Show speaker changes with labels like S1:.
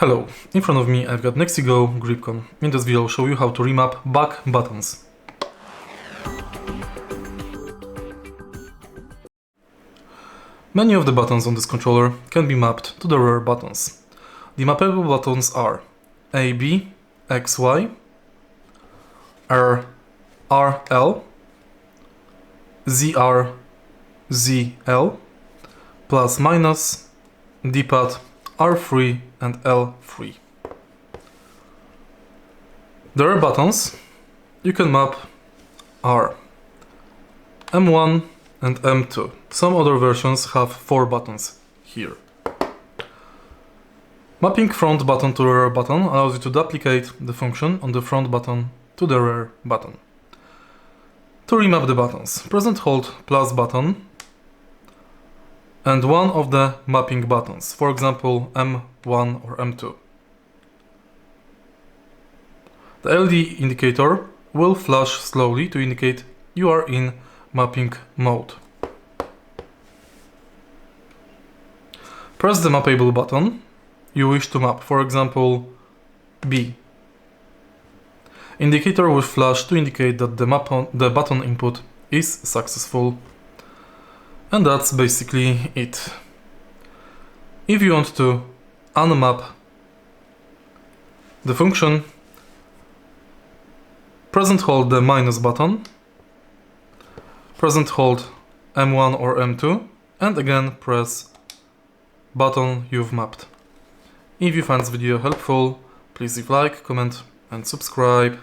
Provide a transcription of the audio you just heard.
S1: Hello, in front of me I've got NexiGo Gripcon. In this video I'll show you how to remap back buttons. Many of the buttons on this controller can be mapped to the rear buttons. The mappable buttons are A, B, X, Y, R, R, L, Z, R, Z, L, plus minus, D-pad, R3 and L3. The rear buttons you can map are M1 and M2. Some other versions have 4 buttons here. Mapping front button to rear button allows you to duplicate the function on the front button to the rear button. To remap the buttons, press and hold plus button and one of the mapping buttons, for example M1 or M2. The LED indicator will flash slowly to indicate you are in mapping mode. Press the mappable button you wish to map, for example B. Indicator will flash to indicate that the button input is successful. And that's basically it. If you want to unmap the function, press and hold the minus button, press and hold M1 or M2, and again press button you've mapped. If you find this video helpful, please leave a like, comment and subscribe.